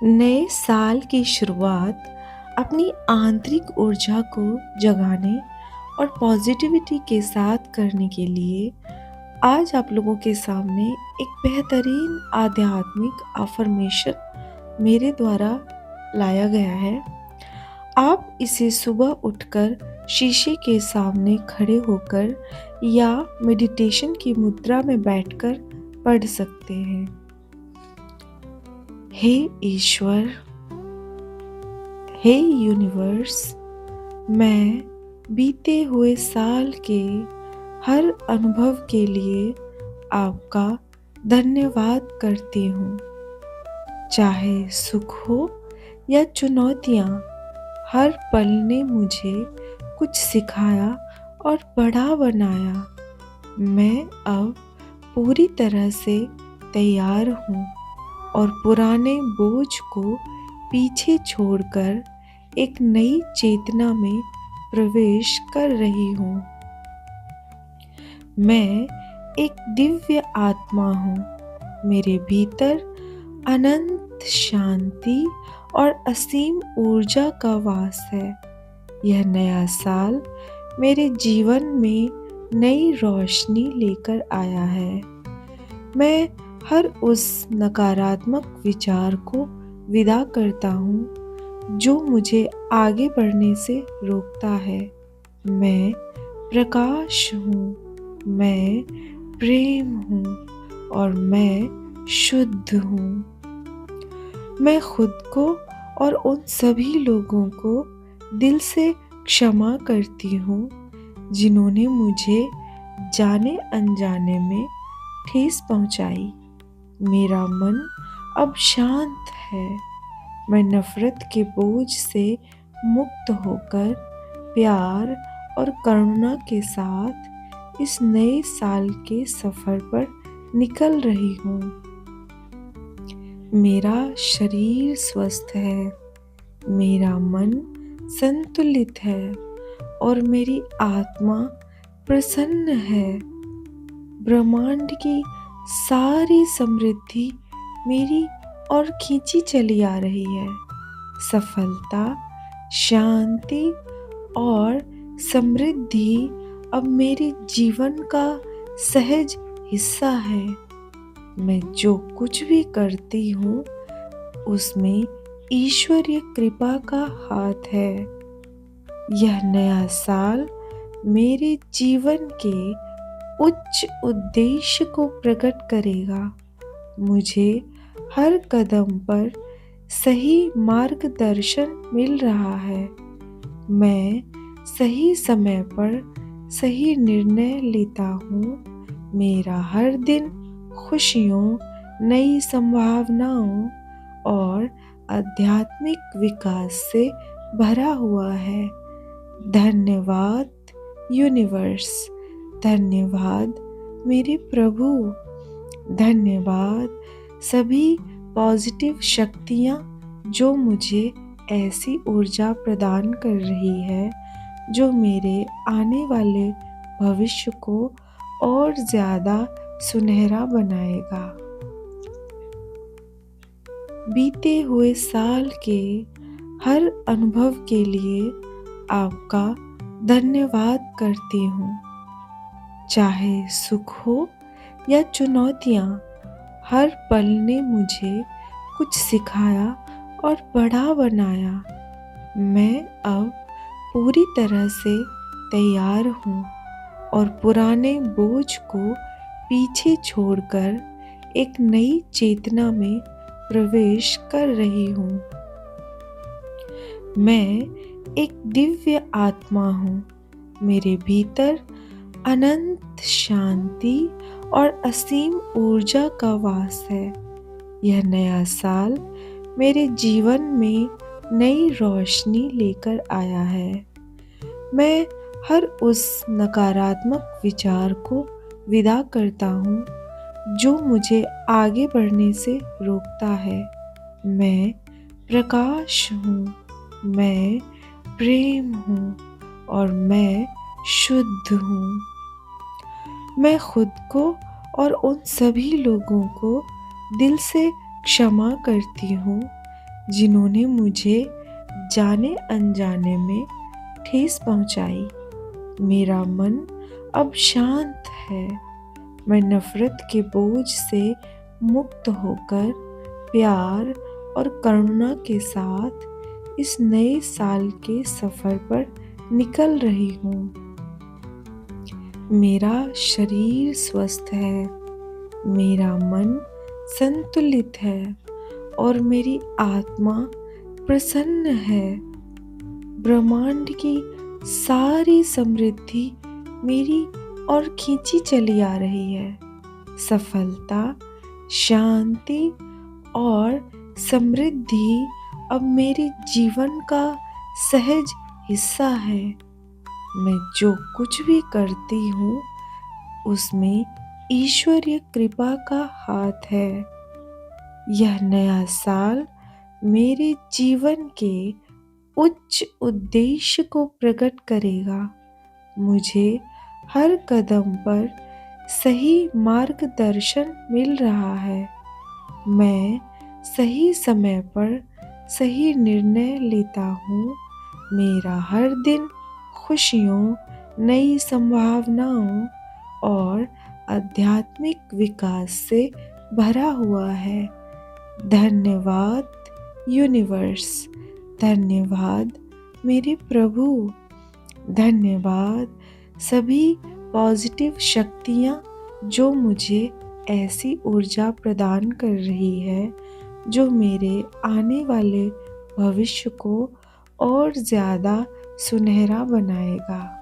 नए साल की शुरुआत अपनी आंतरिक ऊर्जा को जगाने और पॉजिटिविटी के साथ करने के लिए आज आप लोगों के सामने एक बेहतरीन आध्यात्मिक अफर्मेशन मेरे द्वारा लाया गया है। आप इसे सुबह उठकर शीशे के सामने खड़े होकर या मेडिटेशन की मुद्रा में बैठकर पढ़ सकते हैं। हे ईश्वर, हे यूनिवर्स, मैं बीते हुए साल के हर अनुभव के लिए आपका धन्यवाद करती हूँ। चाहे सुख हो या चुनौतियाँ, हर पल ने मुझे कुछ सिखाया और बड़ा बनाया। मैं अब पूरी तरह से तैयार हूँ और पुराने बोझ को पीछे छोड़कर एक नई चेतना में प्रवेश कर रही हूँ। मैं एक दिव्य आत्मा हूँ। मेरे भीतर अनंत शांति और असीम ऊर्जा का वास है। यह नया साल मेरे जीवन में नई रोशनी लेकर आया है। मैं हर उस नकारात्मक विचार को विदा करता हूँ जो मुझे आगे बढ़ने से रोकता है। मैं प्रकाश हूँ, मैं प्रेम हूँ और मैं शुद्ध हूँ। मैं खुद को और उन सभी लोगों को दिल से क्षमा करती हूँ जिन्होंने मुझे जाने अनजाने में ठेस पहुँचाई। मेरा मन अब शांत है। मैं नफरत के बोझ से मुक्त होकर प्यार और करुणा के साथ इस नए साल के सफर पर निकल रही हूँ। मेरा शरीर स्वस्थ है, मेरा मन संतुलित है और मेरी आत्मा प्रसन्न है। ब्रह्मांड की सारी समृद्धि मेरी ओर खींची चली आ रही है। सफलता, शांति और समृद्धि अब मेरे जीवन का सहज हिस्सा है। मैं जो कुछ भी करती हूँ उसमें ईश्वरीय कृपा का हाथ है। यह नया साल मेरे जीवन के उच्च उद्देश्य को प्रकट करेगा। मुझे हर कदम पर सही मार्गदर्शन मिल रहा है। मैं सही समय पर सही निर्णय लेता हूँ। मेरा हर दिन खुशियों, नई संभावनाओं और आध्यात्मिक विकास से भरा हुआ है। धन्यवाद यूनिवर्स, धन्यवाद मेरे प्रभु, धन्यवाद सभी पॉजिटिव शक्तियाँ जो मुझे ऐसी ऊर्जा प्रदान कर रही है जो मेरे आने वाले भविष्य को और ज़्यादा सुनहरा बनाएगा। बीते हुए साल के हर अनुभव के लिए आपका धन्यवाद करती हूँ। चाहे सुख हो या चुनौतियाँ, हर पल ने मुझे कुछ सिखाया और बड़ा बनाया। मैं अब पूरी तरह से तैयार हूँ और पुराने बोझ को पीछे छोड़कर एक नई चेतना में प्रवेश कर रही हूँ। मैं एक दिव्य आत्मा हूँ। मेरे भीतर अनंत शांति और असीम ऊर्जा का वास है। यह नया साल मेरे जीवन में नई रोशनी लेकर आया है। मैं हर उस नकारात्मक विचार को विदा करता हूँ जो मुझे आगे बढ़ने से रोकता है। मैं प्रकाश हूँ, मैं प्रेम हूँ और मैं शुद्ध हूँ। मैं खुद को और उन सभी लोगों को दिल से क्षमा करती हूँ जिन्होंने मुझे जाने अनजाने में ठेस पहुंचाई। मेरा मन अब शांत है। मैं नफरत के बोझ से मुक्त होकर प्यार और करुणा के साथ इस नए साल के सफर पर निकल रही हूँ। मेरा शरीर स्वस्थ है, मेरा मन संतुलित है और मेरी आत्मा प्रसन्न है। ब्रह्मांड की सारी समृद्धि मेरी ओर खींची चली आ रही है। सफलता, शांति और समृद्धि अब मेरे जीवन का सहज हिस्सा है। मैं जो कुछ भी करती हूँ उसमें ईश्वरीय कृपा का हाथ है। यह नया साल मेरे जीवन के उच्च उद्देश्य को प्रकट करेगा। मुझे हर कदम पर सही मार्गदर्शन मिल रहा है। मैं सही समय पर सही निर्णय लेता हूँ। मेरा हर दिन खुशियों, नई संभावनाओं और आध्यात्मिक विकास से भरा हुआ है। धन्यवाद यूनिवर्स, धन्यवाद मेरे प्रभु, धन्यवाद सभी पॉजिटिव शक्तियाँ जो मुझे ऐसी ऊर्जा प्रदान कर रही है जो मेरे आने वाले भविष्य को और ज़्यादा सुनहरा बनाएगा।